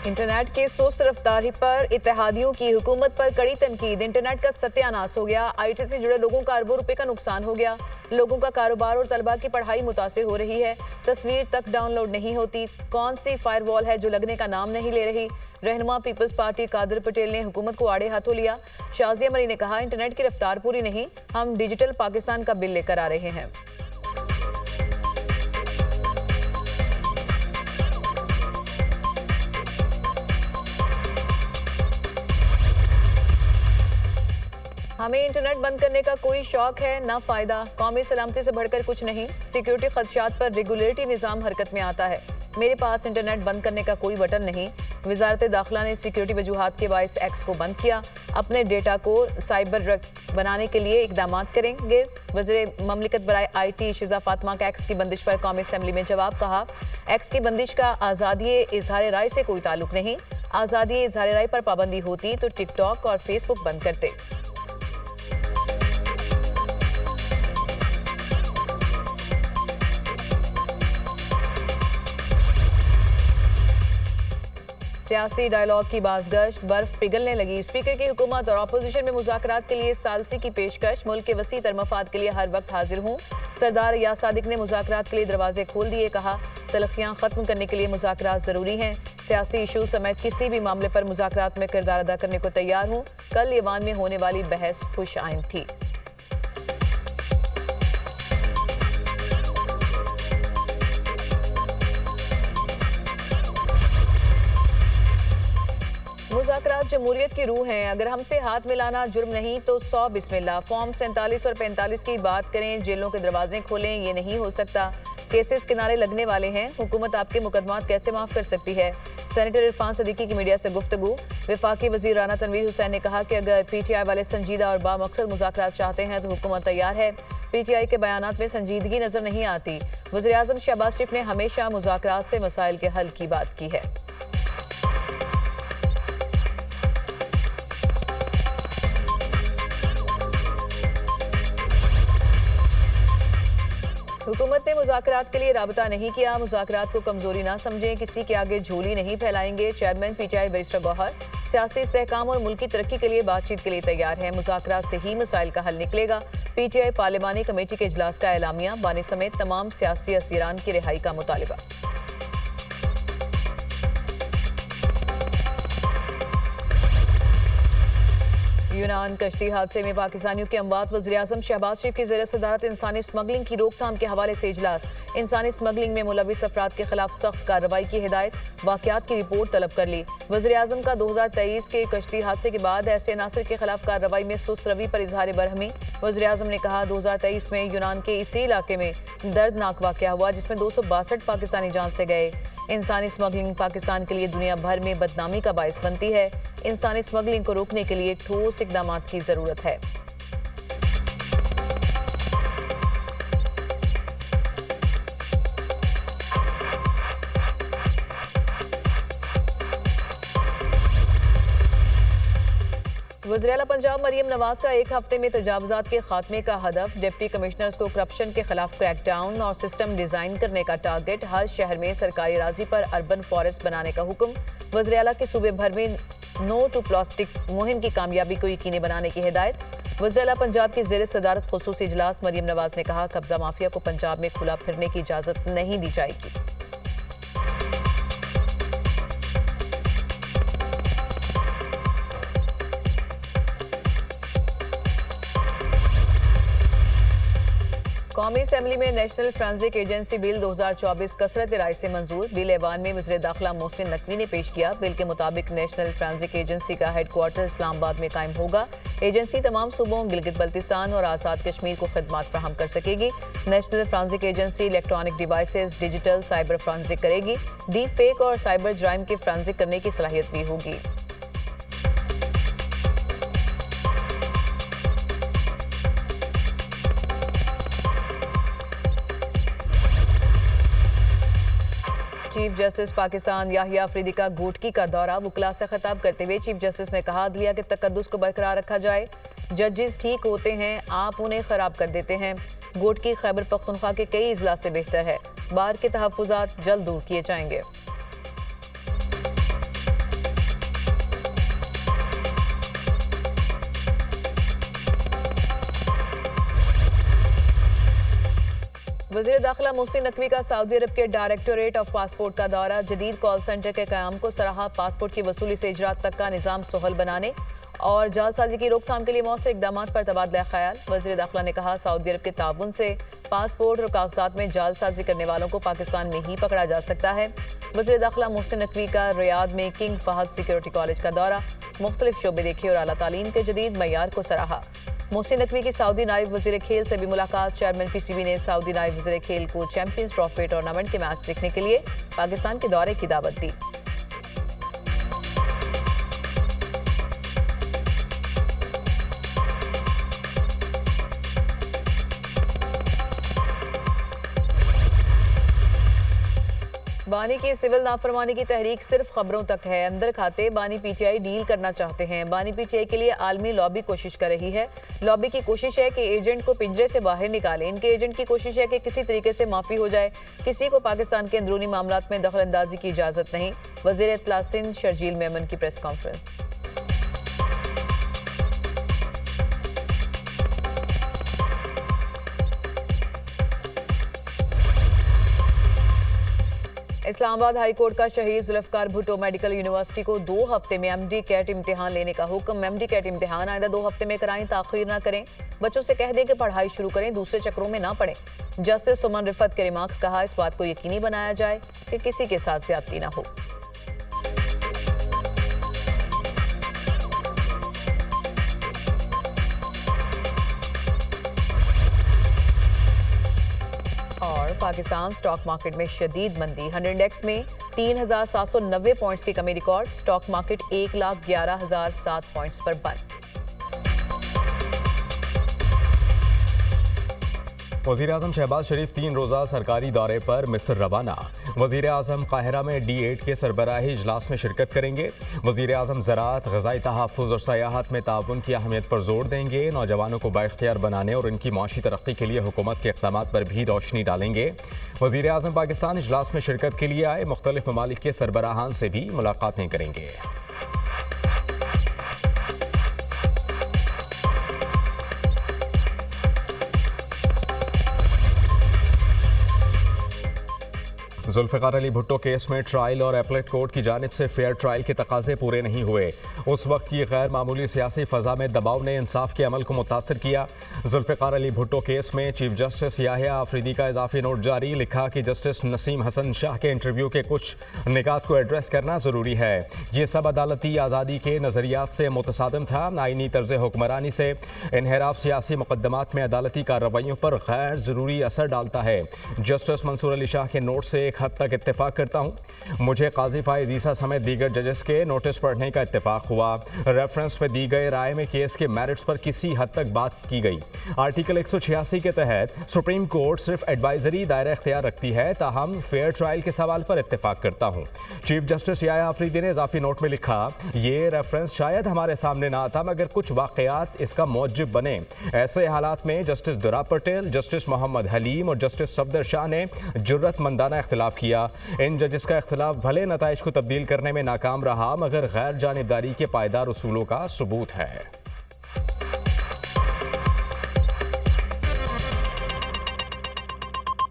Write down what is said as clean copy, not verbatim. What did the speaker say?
Internet की सुस्त रफ्तारी पर इत्तेहादियों की हुकूमत पर कड़ी तनकीद। इंटरनेट का सत्यानाश हो गया। आईटी से जुड़े लोगों का अरबों रुपए का नुकसान हो गया। लोगों का कारोबार और तलबा की पढ़ाई मुतासिर हो रही है। तस्वीर तक डाउनलोड नहीं होती। कौन सी फायरवॉल है जो लगने का नाम नहीं ले रही। रहनुमा पीपल्स पार्टी कादर पटेल ने हुकूमत को आड़े हाथों लिया। शाजिया मरी ने कहा, इंटरनेट की रफ्तार पूरी नहीं, हम डिजिटल पाकिस्तान का बिल लेकर आ रहे हैं। हमें इंटरनेट बंद करने का कोई शौक है ना फायदा। कौमी सलामती से बढ़कर कुछ नहीं। सिक्योरिटी खदशात पर रेगुलेटरी निज़ाम हरकत में आता है। मेरे पास इंटरनेट बंद करने का कोई बटन नहीं। वजारत दाखिला ने सिक्योरिटी वजूहात के बायस एक्स को बंद किया। अपने डेटा को साइबर बनाने के लिए इकदाम करेंगे। वज़ीर ममलिकत बराए IT शिजा फातिमा का एक्स की बंदिश पर कौमी असम्बली में जवाब। कहा, एक्स की बंदिश का आज़ादी इजहार राय से कोई ताल्लुक नहीं। आज़ादी इजहार राय पर पाबंदी होती तो टिकटॉक और फेसबुक बंद करते। सियासी डायलॉग की बाज़गश्त, बर्फ पिघलने लगी। स्पीकर की हुकूमत और अपोजिशन में मुज़ाकरात के लिए सालसी की पेशकश। मुल्क के वसी तर मफाद के लिए हर वक्त हाजिर हूँ। सरदार या सादिक ने मुज़ाकरात के लिए दरवाजे खोल दिए। कहा, तलखियाँ ख़त्म करने के लिए मुज़ाकरात ज़रूरी हैं। सियासी इशू समेत किसी भी मामले पर मुज़ाकरात में किरदार अदा करने को तैयार हूँ। कल ईवान में होने वाली बहस खुश आइंद थी। मुज़ाकरात जमहूरियत की रूह हैं। अगर हमसे हाथ मिलाना जुर्म नहीं तो 100 बिस्मिल्लाह। फॉर्म 47 और 45 की बात करें, जेलों के दरवाजे खोलें, ये नहीं हो सकता। केसेस किनारे लगने वाले हैं। हुकूमत आपके मुकदमात कैसे माफ कर सकती है। सेनेटर इरफान सदीकी की मीडिया से गुफ्तगू। वफाकी वजीर राना तनवीर हुसैन ने कहा कि अगर PTI वाले संजीदा और बामकसद मुज़ाकरात चाहते हैं तो हुकूमत तैयार है। PTI के बयानात में संजीदगी नजर नहीं आती। वज़ीर आज़म शहबाज शरीफ ने हमेशा मुज़ाकरात से मसाइल के हल की बात की है। हुकूमत ने मुज़ाकरात के लिए राबता नहीं किया। मुज़ाकरात को कमजोरी ना समझें, किसी के आगे झोली नहीं फैलाएंगे। चेयरमैन PTI बैरिस्टर गौहर सियासी इस्तेहकाम और मुल्की तरक्की के लिए बातचीत के लिए तैयार है। मुज़ाकरात से ही मसाइल का हल निकलेगा। PTI पार्लिमानी कमेटी के इजलास का एलामिया। बानी समेत तमाम सियासी असीरान की रिहाई का मुतालिबा। यूनान कश्ती हादसे में पाकिस्तानियों की अमवात। वज़ीर-ए-आज़म शहबाज शरीफ की ज़ेर सदारत इंसानी स्मगलिंग की रोकथाम के हवाले से इजलास। इंसानी स्मगलिंग में मुलविस अफराद के खिलाफ सख्त कार्रवाई की हिदायत। वाक़यात की रिपोर्ट तलब कर ली। वज़ीर-ए-आज़म का 2023 के कश्ती हादसे के बाद ऐसे अनासर के खिलाफ कार्रवाई में सुस्त रवि पर इजहार बरहमी। वज़ीर-ए-आज़म ने कहा, 2023 में यूनान के इसी इलाके में दर्दनाक वाक़या हुआ जिसमें 262 पाकिस्तानी जान से गए। इंसानी स्मगलिंग पाकिस्तान के लिए दुनिया भर में बदनामी का बायस बनती है। इंसानी स्मगलिंग को रोकने के लिए ठोस इक़दाम की जरूरत है। वज़ीर आला पंजाब मरियम नवाज का एक हफ्ते में तजावुज़ात के खात्मे का हदफ। डिप्टी कमिश्नर्स को करप्शन के खिलाफ क्रैकडाउन और सिस्टम डिजाइन करने का टारगेट। हर शहर में सरकारी राजी पर अर्बन फॉरेस्ट बनाने का हुक्म। वज़ीर आला के सूबे भर में नो टू प्लास्टिक मुहिम की कामयाबी को यकीनी बनाने की हिदायत। वज़ीर आला पंजाब की ज़ेर सदारत खुसूसी इजलास। मरियम नवाज ने कहा, कब्जा माफिया को पंजाब में खुला फिरने की इजाजत नहीं दी जाएगी। कौमी असम्बली में नेशनल फोरेंसिक एजेंसी बिल 2024 कसरत राय से मंजूर। बिल ऐवान में वज़ीर दाखिला मोहसिन नकवी ने पेश किया। बिल के मुताबिक नेशनल फोरेंसिक एजेंसी का हेडक्वार्टर इस्लामाबाद में कायम होगा। एजेंसी तमाम सूबों, गिलगित बल्तिस्तान और आज़ाद कश्मीर को खदमात फराहम कर सकेगी। National forensic agency electronic devices, digital cyber forensic करेगी। डीप फेक और साइबर जराइम की फोरेंसिक करने की सलाहियत भी होगी। चीफ जस्टिस पाकिस्तान याहिया अफरीदी का घोटकी का दौरा। वुकला से खिताब करते हुए चीफ जस्टिस ने कहा, दिया कि तकद्दुस को बरकरार रखा जाए। जजेस ठीक होते हैं, आप उन्हें खराब कर देते हैं। घोटकी खैबर पख्तूनख्वा के कई इजलास से बेहतर है। बार के तहफ्फुजात जल्द दूर किए जाएंगे। वज़ीर दाखिला मोहसिन नकवी का सऊदी अरब के डायरेक्टोरेट ऑफ पासपोर्ट का दौरा। जदीद कॉल सेंटर के क़याम को सराहा। पासपोर्ट की वसूली से इजरात तक का निज़ाम सुहल बनाने और जालसाजी की रोकथाम के लिए मौसर इक़दामात पर तबादला ख्याल। वज़ीर दाखिला ने कहा, सऊदी अरब के ताउन से पासपोर्ट और कागजात में जालसाजी करने वालों को पाकिस्तान में ही पकड़ा जा सकता है। वज़ीर दाखिला मोहसिन नकवी का रियाद में किंग फहद सिक्योरिटी कॉलेज का दौरा। मुख्तलिफ शोबे देखे और आला तालीम के जदीद मयार को सराहा। मोहसिन नकवी की सऊदी नायब वज़ीर खेल से भी मुलाकात। चेयरमैन PCB ने सऊदी नायब वज़ीर खेल को चैंपियंस ट्रॉफी टूर्नामेंट के मैच देखने के लिए पाकिस्तान के दौरे की दावत दी। बानी की सिविल नाफरमानी की तहरीक सिर्फ खबरों तक है। अंदर खाते बानी PTI डील करना चाहते हैं। बानी PTI के लिए आलमी लॉबी कोशिश कर रही है। लॉबी की कोशिश है कि एजेंट को पिंजरे से बाहर निकालें। इनके एजेंट की कोशिश है कि किसी तरीके से माफी हो जाए। किसी को पाकिस्तान के अंदरूनी मामलात में दखल अंदाजी की इजाजत नहीं। वज़ीर इत्तला सिंध शर्जील मेमन की press conference. Islamabad high court का शहीद जुल्फकार भुट्टो मेडिकल यूनिवर्सिटी को 2 हफ्ते में MD कैट इम्तिहान लेने का हुक्म। MD कैट इम्तिहान आइंदा 2 हफ्ते में कराएं, ताखीर ना करें। बच्चों से कह दें कि पढ़ाई शुरू करें, दूसरे चक्रों में ना पड़ें। जस्टिस सुमन रिफत के रिमार्क्स कहा, इस बात को यकीनी बनाया जाए कि किसी के साथ ज्यादती ना हो। और पाकिस्तान स्टॉक मार्केट में शदीद मंदी। 100 इंडेक्स में 3,790 पॉइंट्स की कमी रिकॉर्ड। स्टॉक मार्केट 1,11,007 पॉइंट्स पर बंद। वज़ीर आज़म शहबाज शरीफ 3 रोज़ा सरकारी दौरे पर मिस्र रवाना। वज़ीर आज़म काहिरा में D8 के सरबराही इजलास में शिरकत करेंगे। वज़ीर आज़म ज़राअत, ग़ज़ाई तहफ़्फ़ुज़ और सयाहत में ताउन की अहमियत पर जोर देंगे। नौजवानों को बाइख्तियार बनाने और इनकी माशी तरक्की के लिए हुकूमत के इक़दामात पर भी रोशनी डालेंगे। वज़ीर आज़म पाकिस्तान इजलास में शिरकत के लिए आए मुख्तलिफ ममालिक के सरबराहान से भी मुलाकातें करेंगे। जुल्फ़िकार अली भुट्टो केस में ट्रायल और एपलेट कोर्ट की जानिब से फेयर ट्रायल के तकाजे पूरे नहीं हुए। उस वक्त की गैर मामूली सियासी फ़ज़ा में दबाव ने इंसाफ के अमल को मुतासर किया। जुल्फ़िकार अली भुट्टो केस में चीफ जस्टिस याहिया आफरीदी का इजाफी नोट जारी। लिखा कि जस्टिस नसीम हसन शाह के इंटरव्यू के कुछ निकात को एड्रेस करना ज़रूरी है। ये सब अदालती आज़ादी के नज़रियात से मुतसादिम था। आइनी तर्ज हुक्मरानी से इन्हिराफ सियासी मुकदमात में अदालती कार्रवाइयों पर गैर ज़रूरी असर डालता है। जस्टिस मंसूर अली शाह के नोट से हद तक इत्तेफाक करता हूँ। मुझे काजी फाइज ईसा समेत दीगर जजेस के नोटिस पढ़ने का इत्तेफाक हुआ। रेफरेंस में दी गई राय में केस के मेरिट्स पर किसी हद तक बात की गई। आर्टिकल 186 के तहत सुप्रीम कोर्ट सिर्फ एडवाइजरी दायरा इख्तियार रखती है, ताहम फेयर ट्रायल के सवाल पर इत्तेफाक करता हूँ। चीफ जस्टिस याहिया आफरीदी ने इजाफी नोट में लिखा, ये रेफरेंस शायद हमारे सामने ना आता मगर कुछ वाकयात इसका मौजिब बने। ऐसे हालात में जस्टिस दुरा पटेल, जस्टिस मोहम्मद हलीम और जस्टिस सफदर शाह ने जुर्रतमंदाना इख्तिलाफ किया। इन जजेस का इख्तिलाफ भले नताइज को तब्दील करने में नाकाम रहा मगर गैर जानिबदारी के पायदार उसूलों का सबूत है।